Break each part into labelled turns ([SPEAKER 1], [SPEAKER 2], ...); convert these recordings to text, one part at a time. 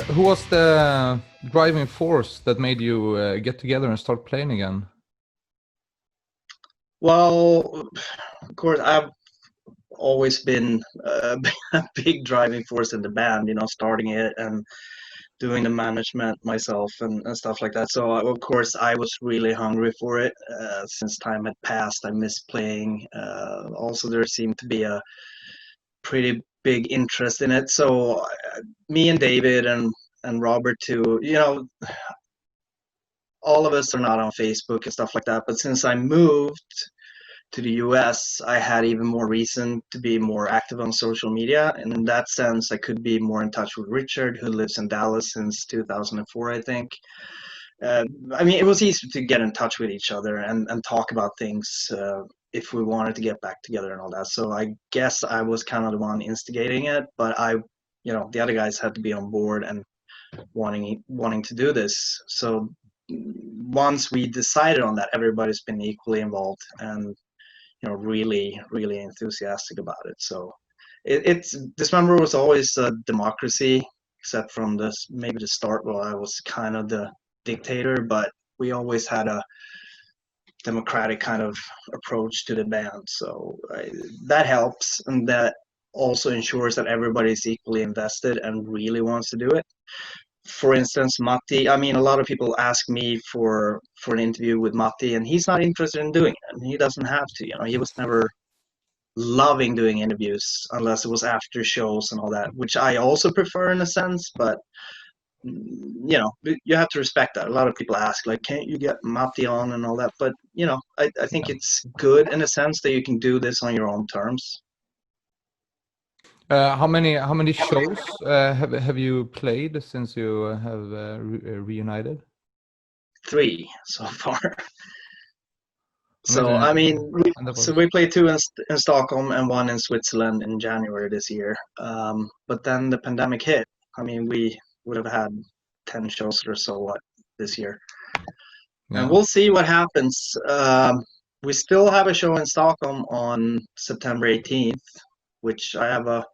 [SPEAKER 1] Who was the driving force that made you get together and start playing again?
[SPEAKER 2] Well, of course, I've always been a big driving force in the band, starting it and doing the management myself and stuff like that. So, of course, I was really hungry for it. Since time had passed, I missed playing. Also, there seemed to be a pretty big interest in it. So, me and David and Robert too, all of us are not on Facebook and stuff like that. But since I moved to the US, I had even more reason to be more active on social media. And in that sense, I could be more in touch with Richard, who lives in Dallas since 2004, I think. I mean, it was easy to get in touch with each other and talk about things if we wanted to get back together and all that. So I guess I was kind of the one instigating it, but the other guys had to be on board and wanting to do this. So once we decided on that, everybody's been equally involved and really, really enthusiastic about it. So it's Dismember was always a democracy, except from maybe the start where I was kind of the dictator, but we always had a democratic kind of approach to the band. So that helps, and that also ensures that everybody's equally invested and really wants to do it. For instance, Matti, I mean, a lot of people ask me for an interview with Matti, and he's not interested in doing it. And he doesn't have to, he was never loving doing interviews unless it was after shows and all that, which I also prefer in a sense, but you have to respect that. A lot of people ask, like, can't you get Matti on and all that? But, I think it's good in a sense that you can do this on your own terms.
[SPEAKER 1] How many shows have you played since you have reunited?
[SPEAKER 2] 3 so far. So
[SPEAKER 1] Imagine,
[SPEAKER 2] I mean, we played 2 in Stockholm and 1 in Switzerland in January this year. But then the pandemic hit. I mean, we would have had 10 shows or so this year, and we'll see what happens. We still have a show in Stockholm on September 18th, which I have a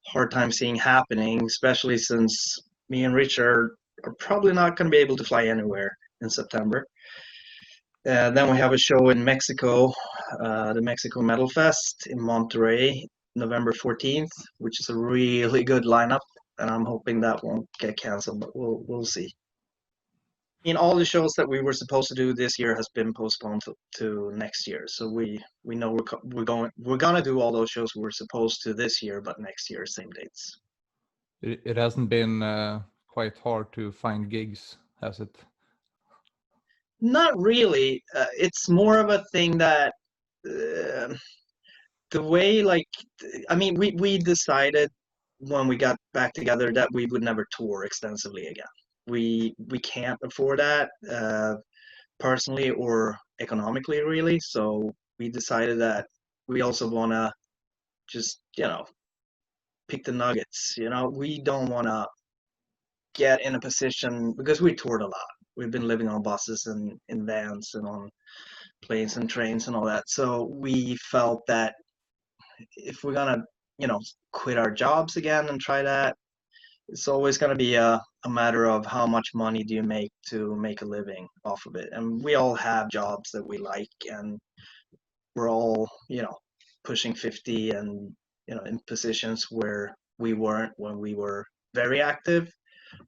[SPEAKER 2] hard time seeing happening, especially since me and Richard are probably not going to be able to fly anywhere in September. Then we have a show in Mexico, the Mexico Metal Fest in Monterrey, November 14th, which is a really good lineup, and I'm hoping that won't get canceled, but we'll see. I mean, all the shows that we were supposed to do this year has been postponed to next year, so we know we're gonna do all those shows we were supposed to this year, but next year, same dates.
[SPEAKER 1] It hasn't been quite hard to find gigs, has it?
[SPEAKER 2] Not really. It's more of a thing that the way, like, I mean, we decided when we got back together that we would never tour extensively again. We can't afford that personally or economically, really. So we decided that we also want to just, pick the nuggets. We don't want to get in a position because we toured a lot. We've been living on buses and in vans and on planes and trains and all that. So we felt that if we're gonna, quit our jobs again and try that, it's always gonna be a matter of how much money do you make to make a living off of it. And we all have jobs that we like, and we're all, pushing 50 and, in positions where we weren't when we were very active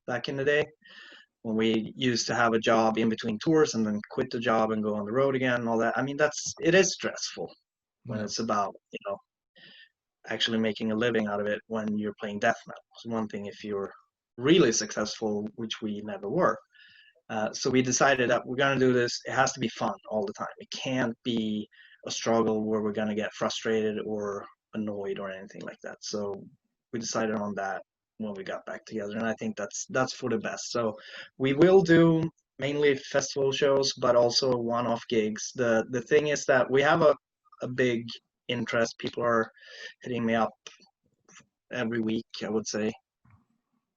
[SPEAKER 2] back in the day, when we used to have a job in between tours and then quit the job and go on the road again and all that. I mean, it is stressful when it's about, actually making a living out of it when you're playing death metal. It's one thing if you're really successful, which we never were. So we decided that we're going to do this. It has to be fun all the time. It can't be a struggle where we're going to get frustrated or annoyed or anything like that. So we decided on that when we got back together, and I think that's for the best. So we will do mainly festival shows, but also one-off gigs. The thing is that we have a big interest. People are hitting me up every week, I would say,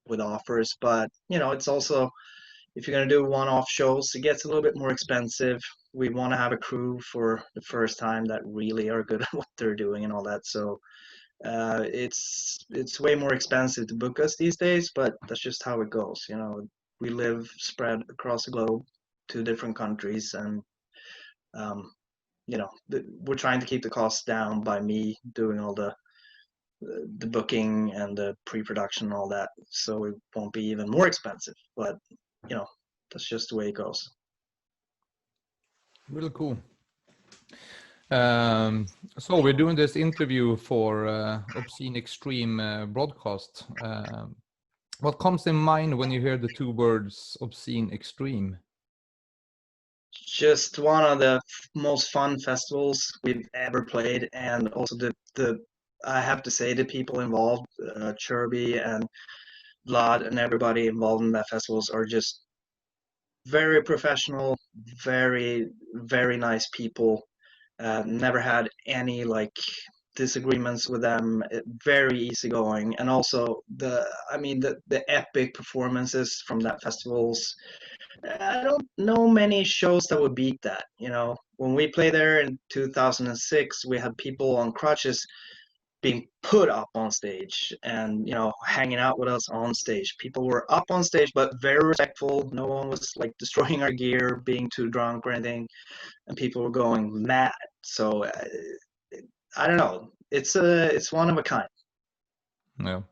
[SPEAKER 2] with offers. But it's also, if you're going to do one-off shows, it gets a little bit more expensive. We want to have a crew for the first time that really are good at what they're doing and all that. So It's way more expensive to book us these days, but that's just how it goes. You know, we live spread across the globe to different countries, and um, you know, we're trying to keep the costs down by me doing all the booking and the pre-production and all that, so it won't be even more expensive. But you know, that's just the way it goes.
[SPEAKER 1] Really cool. So we're doing this interview for Obscene Extreme broadcast. What comes in mind when you hear the two words Obscene Extreme?
[SPEAKER 2] Just one of the most fun festivals we've ever played, and also the I have to say the people involved, Chirby and Vlad and everybody involved in that festivals are just very professional, very nice people. Never had any like disagreements with them. Very easygoing, and also the epic performances from that festivals. I don't know many shows that would beat that. You know, when we played there in 2006, we had people on crutches being put up on stage and, you know, hanging out with us on stage. People were up on stage, but very respectful. No one was like destroying our gear, being too drunk or anything, and people were going mad. So I don't know. It's one of a kind.
[SPEAKER 1] Yeah.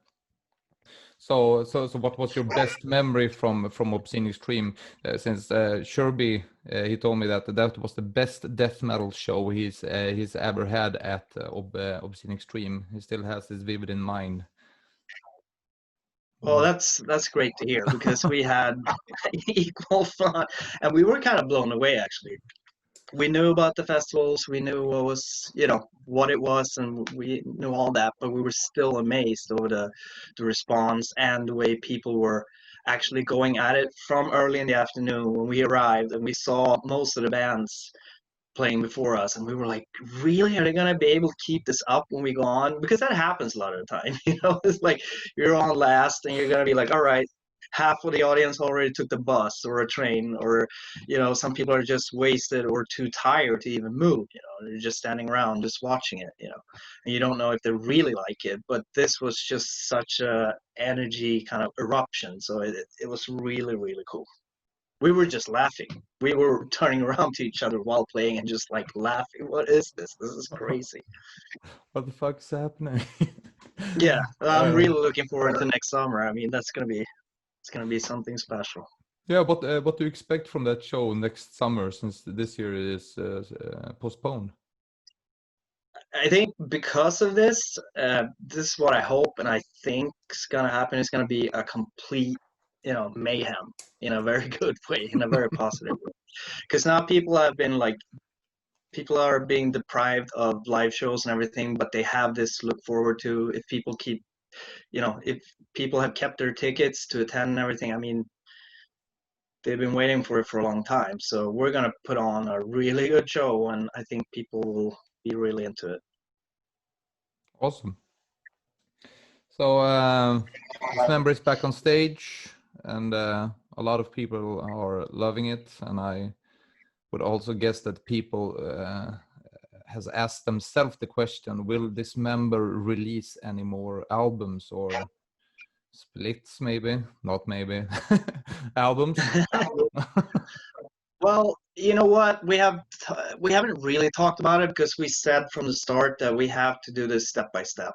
[SPEAKER 1] So what was your best memory from Obscene Extreme? Since Sherby, he told me that was the best death metal show he's ever had at Obscene Extreme. He still has this vivid in mind.
[SPEAKER 2] Well, that's great to hear, because we had equal fun, and we were kind of blown away actually. We knew about the festivals, we knew what was, you know, what it was, and we knew all that, but we were still amazed over the response and the way people were actually going at it from early in the afternoon when we arrived, and we saw most of the bands playing before us, and we were like, really, are they going to be able to keep this up when we go on? Because that happens a lot of the time. You know, it's like you're on last and you're going to be like, all right, half of the audience already took the bus or a train, or, you know, some people are just wasted or too tired to even move. You know, they're just standing around just watching it, you know, and you don't know if they really like it. But this was just such a energy kind of eruption, so it was really cool. We were just laughing. We were turning around to each other while playing and just like laughing. What is this? This is crazy.
[SPEAKER 1] What the fuck's happening?
[SPEAKER 2] Yeah, I'm really looking forward to next summer. I mean, it's gonna be something special.
[SPEAKER 1] Yeah, what do you expect from that show next summer, since this year is postponed?
[SPEAKER 2] I think because of this, this is what I hope and I think is gonna happen. It's gonna be a complete, you know, mayhem in a very good way, in a very positive way. Because now people are being deprived of live shows and everything, but they have this to look forward to. If people keep, you know, if people have kept their tickets to attend and everything, I mean, they've been waiting for it for a long time. So we're gonna put on a really good show, and I think people will be really into it.
[SPEAKER 1] Awesome. So Dismember is back on stage, and a lot of people are loving it, and I would also guess that people has asked themselves the question: will Dismember release any more albums or splits? Maybe not. Maybe albums.
[SPEAKER 2] Well, you know what? We haven't really talked about it because we said from the start that we have to do this step by step.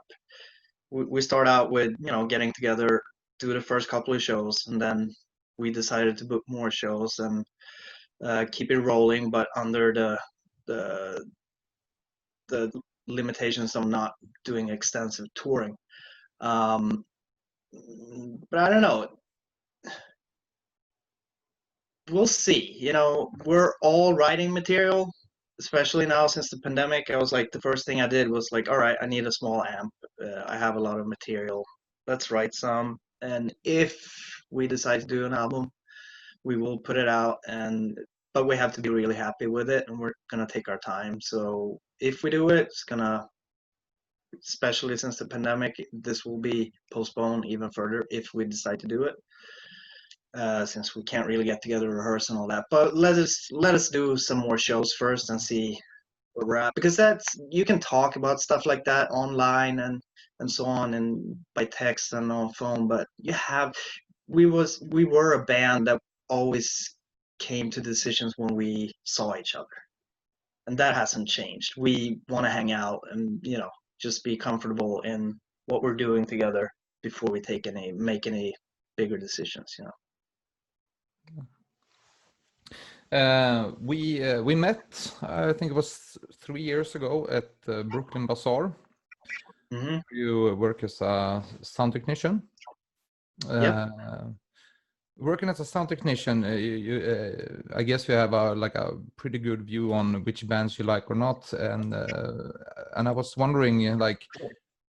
[SPEAKER 2] We start out with, you know, getting together, do the first couple of shows, and then we decided to book more shows and keep it rolling, but under the the limitations of not doing extensive touring. Um, but I don't know. We'll see. You know, we're all writing material, especially now since the pandemic. I was like, the first thing I did was like, all right, I need a small amp. I have a lot of material. Let's write some. And if we decide to do an album, we will put it out. But we have to be really happy with it, and we're gonna take our time. So if we do it, it's gonna, especially since the pandemic, this will be postponed even further if we decide to do it. Since we can't really get together, rehearse and all that. But let us do some more shows first and see where we're at, because that's, you can talk about stuff like that online and so on, and by text and on phone, but we were a band that always came to decisions when we saw each other, and that hasn't changed. We want to hang out and, you know, just be comfortable in what we're doing together before we make any bigger decisions, you know.
[SPEAKER 1] We met, I think it was 3 years ago at Brooklyn Bazaar.
[SPEAKER 2] Mm-hmm.
[SPEAKER 1] You work as a sound technician.
[SPEAKER 2] Yep.
[SPEAKER 1] Working as a sound technician, I guess you have a pretty good view on which bands you like or not, and I was wondering, like,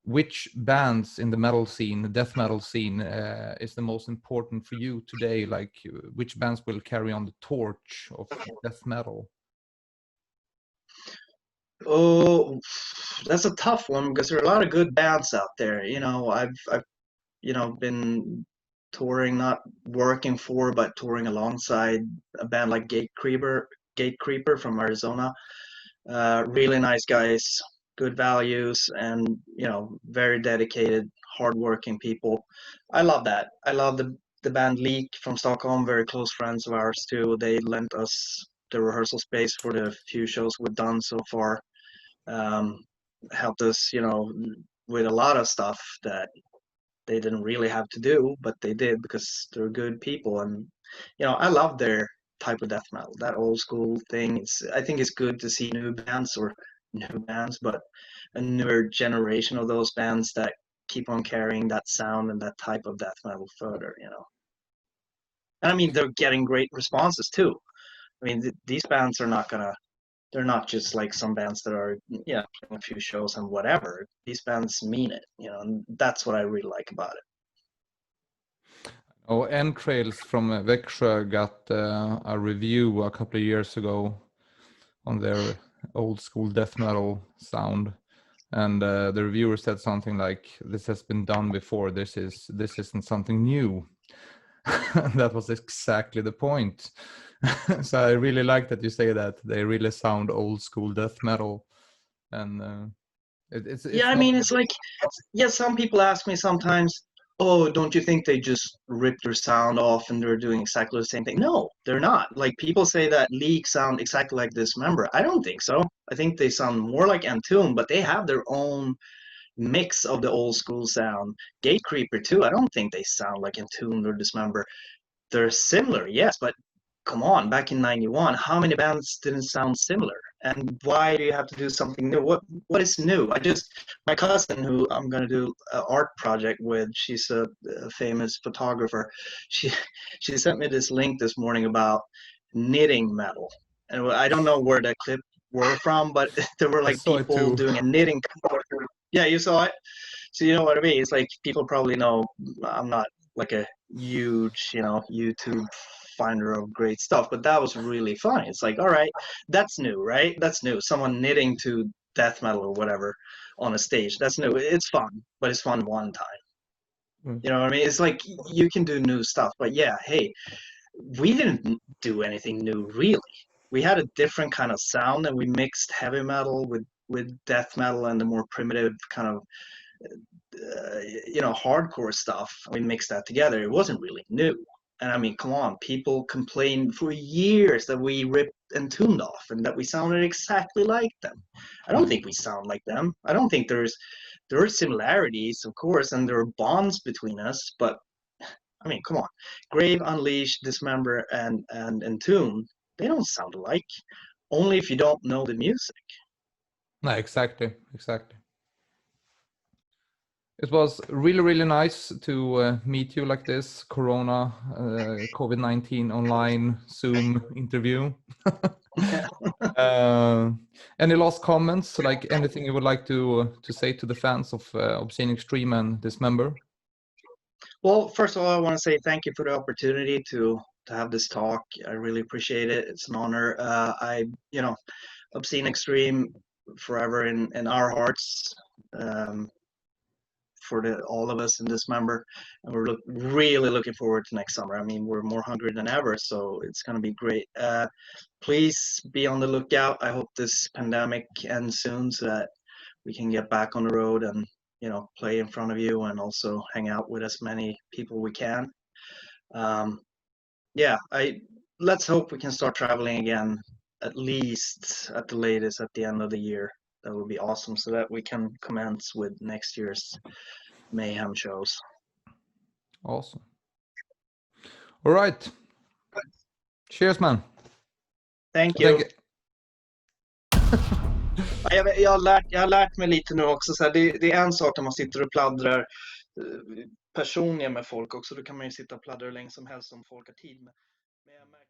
[SPEAKER 1] which bands in the metal scene, the death metal scene, is the most important for you today? Like, which bands will carry on the torch of death metal?
[SPEAKER 2] Oh, that's a tough one, because there are a lot of good bands out there. You know, I've you know, been touring, not working for, but touring alongside a band like Gatecreeper from Arizona. Really nice guys, good values, and, you know, very dedicated, hardworking people. I love that. I love the band Leak from Stockholm, very close friends of ours too. They lent us the rehearsal space for the few shows we've done so far. Um, Helped us, you know, with a lot of stuff that they didn't really have to do, but they did because they're good people. And, you know, I love their type of death metal, that old school thing. I think it's good to see new bands, but a newer generation of those bands that keep on carrying that sound and that type of death metal further, you know. And I mean, they're getting great responses too. I mean, these bands are not gonna, they're not just like some bands that are, yeah, playing a few shows and whatever. These bands mean it, you know, and that's what I really like about it.
[SPEAKER 1] Oh, Entrails from Växjö got a review a couple of years ago on their old school death metal sound, and the reviewer said something like, "This has been done before. This isn't something new." That was exactly the point. So I really like that you say that they really sound old school death metal, and it's
[SPEAKER 2] Yeah, I
[SPEAKER 1] not.
[SPEAKER 2] mean, it's like, yeah, some people ask me sometimes, oh, don't you think they just ripped their sound off and they're doing exactly the same thing? No, they're not. Like, people say that Leak sound exactly like Dismember. I don't think so. I think they sound more like Entomb, but they have their own mix of the old school sound. Gatecreeper too. I don't think they sound like Entombed or Dismember. They're similar, yes, but come on, back in '91, how many bands didn't sound similar? And why do you have to do something new? What is new? My cousin, who I'm gonna do an art project with, she's a famous photographer. She she sent me this link this morning about knitting metal, and I don't know where that clip were from, but there were
[SPEAKER 1] I
[SPEAKER 2] like
[SPEAKER 1] saw it
[SPEAKER 2] people
[SPEAKER 1] too.
[SPEAKER 2] doing a knitting. Yeah, you saw it. So you know what I mean? It's like, people probably know I'm not like a huge, you know, YouTube finder of great stuff, but that was really funny. It's like, all right, that's new, right? That's new. Someone knitting to death metal or whatever on a stage. That's new. It's fun, but it's fun one time.
[SPEAKER 1] Mm.
[SPEAKER 2] You know what I mean? It's like, you can do new stuff, but yeah, hey, we didn't do anything new really. We had a different kind of sound, and we mixed heavy metal with death metal and the more primitive kind of you know, hardcore stuff. We mixed that together. It wasn't really new. And I mean, come on, people complained for years that we ripped and tuned off and that we sounded exactly like them. I don't think we sound like them. I don't think there are similarities, of course, and there are bonds between us, but I mean, come on. Grave, Unleashed, Dismember, and Entomb, they don't sound alike. Only if you don't know the music.
[SPEAKER 1] No, exactly. It was really, really nice to meet you like this. Corona, COVID-19 online Zoom interview. uh, any last comments? Like anything you would like to say to the fans of Obscene Extreme and Dismember?
[SPEAKER 2] Well, first of all, I want to say thank you for the opportunity to have this talk. I really appreciate it. It's an honor. You know, Obscene Extreme forever in our hearts. for all of us in Dismember, and we're really looking forward to next summer. I mean, we're more hungry than ever, so it's going to be great. Please be on the lookout. I hope this pandemic ends soon so that we can get back on the road and, you know, play in front of you and also hang out with as many people we can. Yeah, let's hope we can start traveling again, at least at the latest at the end of the year. That would be awesome, so that we can commence with next year's Mayhem shows.
[SPEAKER 1] Awesome. All right. Cheers, man.
[SPEAKER 2] Thank you. Jag har lärt mig lite nu också. Så här, det är en sak när man sitter och pladdrar personligen med folk också. Då kan man ju sitta och pladdra hur länge som helst om folk har tid. Men jag märker